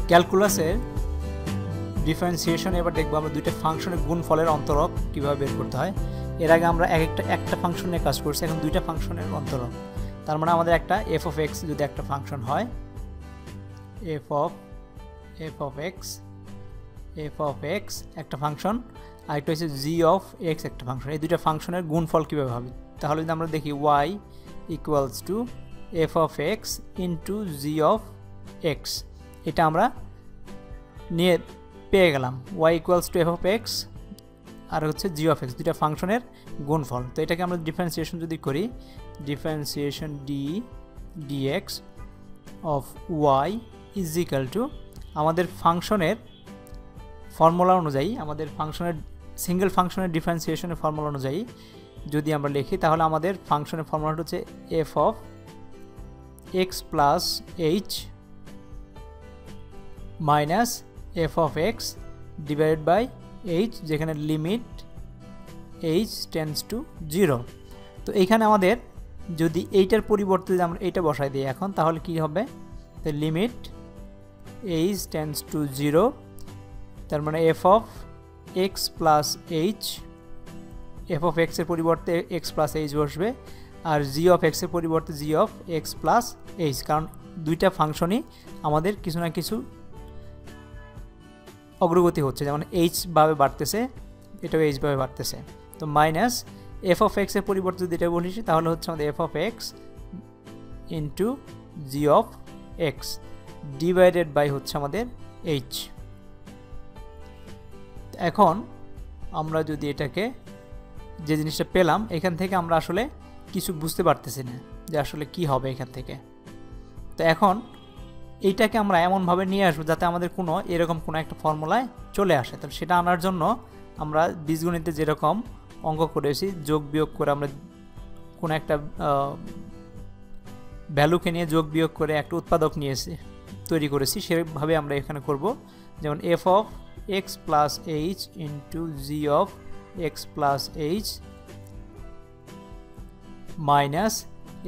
ক্যালকুলাসের differentiation এবার দেখবো আমরা দুইটা ফাংশনের গুণফলের অন্তরক কীভাবে বের করতে হয়। এর আগে আমরা একটা ফাংশন নিয়ে কাজ করছি, এখন দুইটা ফাংশনের অন্তরক। তার মানে আমাদের একটা এফ অফ এক্স যদি একটা ফাংশন হয়, এফ অফ এক্স একটা ফাংশন, আর একটা হচ্ছে জি অফ এক্স একটা ফাংশন। এই দুইটা ফাংশনের গুণফল কীভাবে হবে, তাহলে যদি আমরা দেখি Y equals to F of x into G of x, এটা আমরা নিয়ে পেয়ে গেলাম Y equals to F of X আর হচ্ছে জি অফ এক্স, দুইটা ফাংশনের গুণফল। তো এটাকে আমরা ডিফারেন্সিয়েশন যদি করি, differentiation dx of y is equal to আমাদের ফাংশনের ফর্মুলা অনুযায়ী, আমাদের ফাংশনের সিঙ্গেল ফাংশনের ডিফারেন্সিয়েশনের ফর্মুলা অনুযায়ী যদি আমরা লিখি, তাহলে আমাদের ফাংশনের ফর্মুলাটা হচ্ছে f of x plus H minus F of x divided by h, যেখানে লিমিট এইচ টেন্ডস টু 0। তো এইখানে আমাদের যদি এইটার পরিবর্তে যদি আমরা এইটা বসাই দিই এখন, তাহলে কি হবে, তো লিমিট এইচ টেন্ডস টু 0, তার মানে F of x plus H, F of এক্সের পরিবর্তে এক্স প্লাস এইচ বসবে, আর জি অফ এক্সের পরিবর্তে জি অফ এক্স প্লাস এইচ, কারণ দুইটা ফাংশনই আমাদের কিছু না কিছু অগ্রগতি হচ্ছে, যেমন এইচ ভাবে বাড়তেছে, এটাও এইচ ভাবে বাড়তেছে। তো মাইনাস এফ অফ এক্সের পরিবর্তে যদি এটা বলিস, তাহলে হচ্ছে আমাদের f of x into G of x divided by হচ্ছে আমাদের এইচ। এখন আমরা যদি এটাকে যে জিনিসটা পেলাম, এখান থেকে আমরা আসলে কিছু বুঝতে পারতেছি না যে আসলে কি হবে এখান থেকে। তো এখন এইটাকে আমরা এমনভাবে নিয়ে আসবো যাতে আমাদের এরকম কোনো একটা ফর্মুলায় চলে আসে। তাহলে সেটা আনার জন্য আমরা বীজগণিতে যেরকম অঙ্ক করেছি, যোগ বিয়োগ করে আমরা কোনো একটা ভ্যালুকে নিয়ে যোগ বিয়োগ করে একটা উৎপাদক তৈরি করেছি, সেভাবে আমরা এখানে করব। যেমন F of x plus H into G of x plus H minus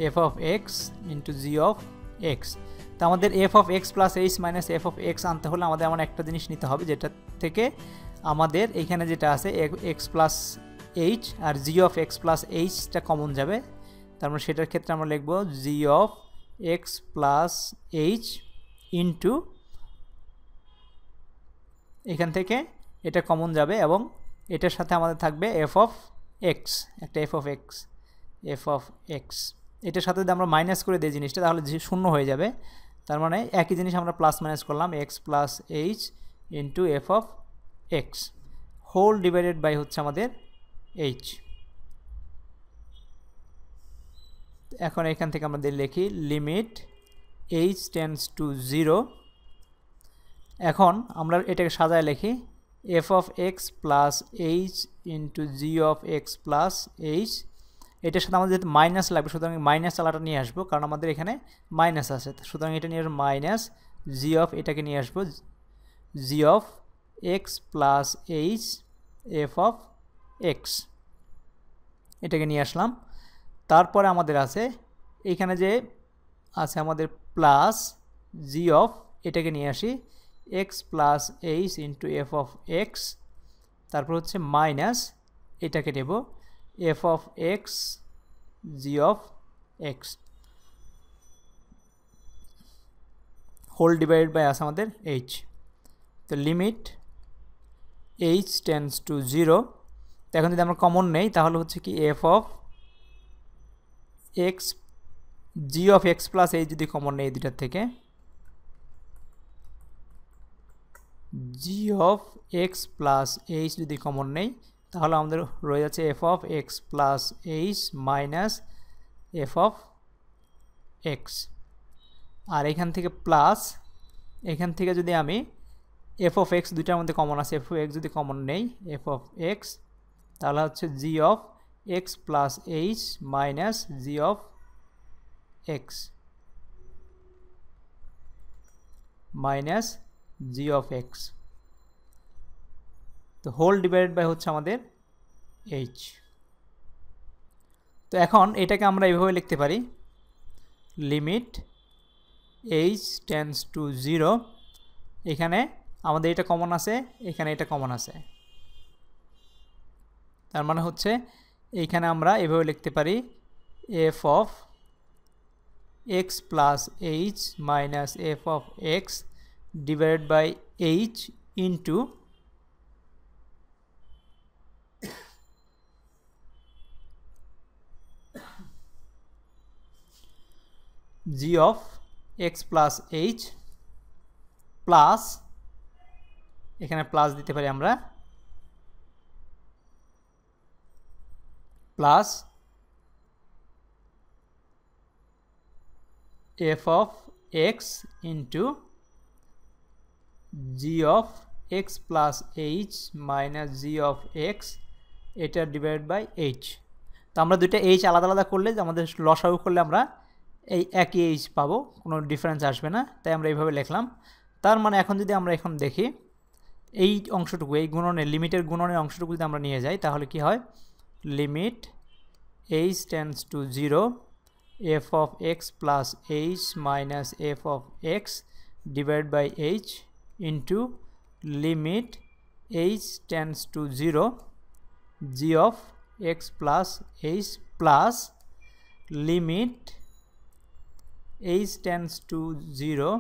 F of x into G of x. তো আমাদের f of x plus H minus F of x আনতে হলে আমাদের এমন একটা জিনিস নিতে হবে যেটা থেকে আমাদের এইখানে যেটা আছে এক্স প্লাস এইচ আর জি অফ এক্স প্লাস এইচটা কমন যাবে। তার মানে সেটার ক্ষেত্রে আমরা লিখব G of x plus H into, এখান থেকে এটা কমন যাবে এবং এটার সাথে আমাদের থাকবে এফ অফ এক্স, একটা এফ অফ এক্স। এটার সাথে যদি আমরা মাইনাস করে দিই জিনিসটা, তাহলে শূন্য হয়ে যাবে। তার মানে একই জিনিস আমরা প্লাস মাইনাস করলাম, x plus H into f of x whole divided by হচ্ছে আমাদের এইচ। এখন এখান থেকে আমাদের লিখি লিমিট এইচ টেন্ডস টু 0। এখন আমরা এটাকে সাজায় লিখি F of x plus H into G of x plus H. এটার সাথে আমাদের যেহেতু মাইনাস লাগবে, সুতরাং মাইনাস চালাটা নিয়ে আসবো, কারণ আমাদের এখানে মাইনাস আছে। সুতরাং এটা নিয়ে আসবো মাইনাস জি অফ, এটাকে নিয়ে আসবো G of x plus H F of X, এটাকে নিয়ে আসলাম। তারপরে আমাদের আছে এইখানে যে আছে আমাদের প্লাস জি অফ, এটাকে নিয়ে আসি x plus H into f of x, তারপর হচ্ছে মাইনাস এটাকে নেব f of x G of x whole divided by আছে আমাদের এইচ। তো লিমিট এইচ টেন্ডস টু 0। তো এখন যদি আমরা কমন নেই, তাহলে হচ্ছে কি F of x G of x plus H যদি কমন নেই দুটার থেকে, G of x plus H যদি কমন নেই, তাহলে আমাদের রয়ে যাচ্ছে F of x plus H minus F of X. আর এখান থেকে প্লাস, এখান থেকে যদি আমি এফ অফ এক্স দুইটার মধ্যে কমন আছে, এফ অফ এক্স যদি কমন নেই, এফ অফ এক্স, তাহলে হচ্ছে G of x plus H minus G of X minus G of x, তো হোল ডিভাইডেড বাই হচ্ছে আমাদের এইচ। তো এখন এটাকে আমরা এইভাবে লিখতে পারি লিমিট এইচ টেন্ডস টু 0 এখানে আমাদের এটা কমন আছে, এখানে এটা কমন আছে, তার মানে হচ্ছে এইখানে আমরা এভাবে লিখতে পারি f of x plus H minus F of x divided by H into G of x plus H plus, এখানে প্লাস দিতে পারি আমরা, plus f of x into G of x plus H minus G of x এটা divide by H. তো আমরা দুইটা H আলাদা আলাদা করলে আমাদের লসাগু করলে আমরা এই একই এইচ পাবো, কোনো ডিফারেন্স আসবে না, তাই আমরা এইভাবে লিখলাম। তার মানে এখন যদি আমরা এখন দেখি এই অংশটুকু, এই গুণনের লিমিটের গুণনের অংশটুকু যদি আমরা নিয়ে যাই তাহলে কি হয়, limit H tends to 0 F of x plus H minus F of X divide by H into limit H tends to 0 G of x plus H plus limit H tends to 0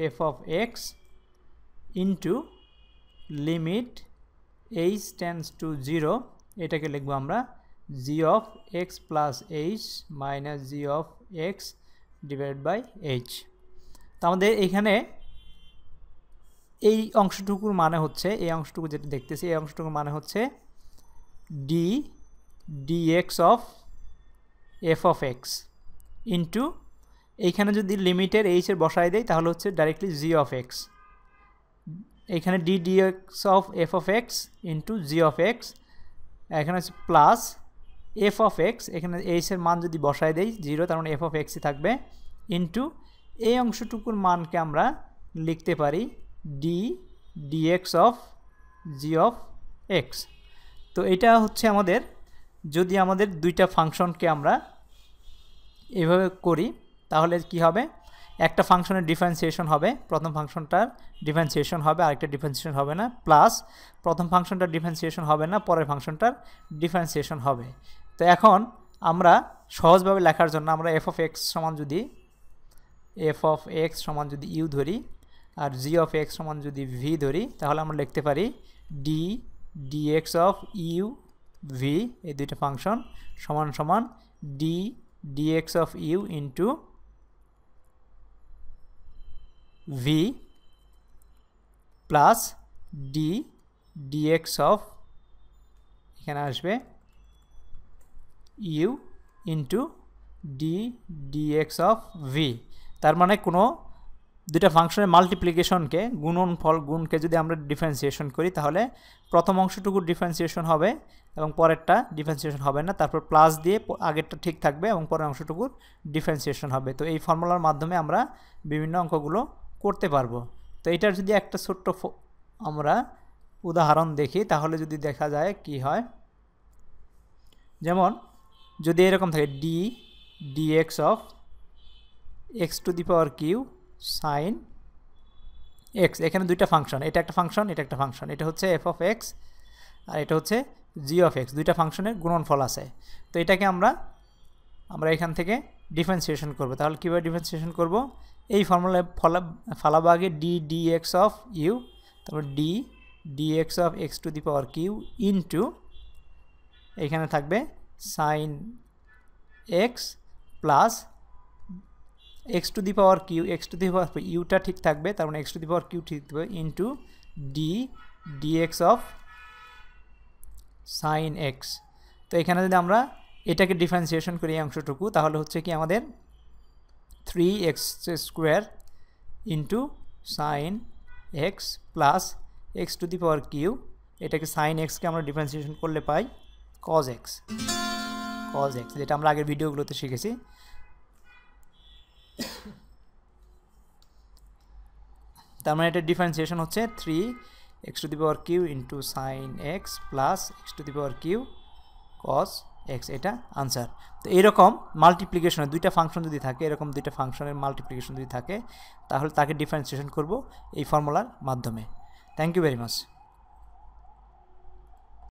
F of x into limit H tends to 0, এটাকে লিখবো আমরা G of x plus H minus G of X divide by H. তো আমাদের এখানে এই অংশটুকুর মানে হচ্ছে, এই অংশটুকু যেটা দেখতেছি এই অংশটুকুর মানে হচ্ছে d dx of f of x into এইখানে যদি লিমিটের এইচের বসায় দেয় তাহলে হচ্ছে ডাইরেক্টলি জি অফ এক্স, এখানে d dx of f of x into G of x, এখানে হচ্ছে প্লাস এফ অফ এক্স, এখানে এইচের মান যদি বসায় দেই 0 তার মানে এফ অফ এক্সই থাকবে, ইন্টু এই অংশটুকুর মানকে আমরা লিখতে পারি d dx of g of x. তো এটা হচ্ছে আমাদের, যদি আমাদের দুইটা ফাংশনকে আমরা এভাবে করি তাহলে কি হবে, একটা ফাংশনের ডিফারেন্সিয়েশন হবে, প্রথম ফাংশনটার ডিফারেন্সিয়েশন হবে, আরেকটা ডিফারেন্সিয়েশন হবে না, প্লাস প্রথম ফাংশনটার ডিফারেন্সিয়েশন হবে না, পরের ফাংশনটার ডিফারেন্সিয়েশন হবে। তো এখন আমরা সহজভাবে লেখার জন্য আমরা এফ অফ এক্স সমান যদি ইউ ধরি আর জি অফ এক্স সমান যদি ভি ধরি তাহলে আমরা লিখতে পারি d dx of u v, এই দুইটা ফাংশন সমান সমান d dx of u into v plus d dx of, এখানে আসবে u into d dx of v. তার মানে কোনো দুটা ফাংশনের মাল্টিপ্লিকেশনকে, গুণকে যদি আমরা ডিফারেন্সিয়েশন করি তাহলে প্রথম অংশটুকুর ডিফারেন্সিয়েশন হবে এবং পরেরটা ডিফারেন্সিয়েশন হবে না, তারপর প্লাস দিয়ে আগেরটা ঠিক থাকবে এবং পরের অংশটুকুর ডিফারেন্সিয়েশন হবে। তো এই ফর্মুলার মাধ্যমে আমরা বিভিন্ন অঙ্কগুলো করতে পারবো। তো এটার যদি একটা ছোট্ট আমরা উদাহরণ দেখি তাহলে যদি দেখা যায় কি হয়, যেমন যদি এরকম থাকে d dx of x to the power q sine x, এখানে দুইটা ফাংশন, এটা একটা ফাংশন, এটা একটা ফাংশন, এটা হচ্ছে এফ অফ এক্স আর এটা হচ্ছে জি অফ এক্স, দুইটা ফাংশনের গুণনফল আছে। তো এটাকে আমরা এখান থেকে ডিফারেন্সিয়েশন করব। তাহলে কীভাবে ডিফারেন্সিয়েশন করব, এই ফর্মুলায় ফালাবো আগে ডি ডিএক্স অফ ইউ, তারপর d dx of x to the power q into এখানে থাকবে sine x plus x to the power q, x to the power ইউটা ঠিক থাকবে, তার মানে x to the power q ঠিক থাকবে into d dx of sine x. তো এখানে যদি আমরা এটাকে ডিফারেন্সিয়েশন করি এই অংশটুকু তাহলে হচ্ছে কি আমাদের 3x square into sine x plus x to the power q, এটাকে সাইন এক্সকে আমরা ডিফারেন্সিয়েশন করলে পাই কজ এক্স, যেটা আমরা আগের ভিডিওগুলোতে শিখেছি। তার মানে এটা ডিফারেন্সিয়েশন হচ্ছে 3x to the power q into sine x plus x to the power q cos x, এটা আনসার। তো এইরকম মাল্টিপ্লিকেশনের দুইটা ফাংশন যদি থাকে, এরকম দুইটা ফাংশনের মাল্টিপ্লিকেশন যদি থাকে, তাহলে তাকে ডিফারেন্সিয়েশন করব এই ফর্মুলার মাধ্যমে। Thank you very much.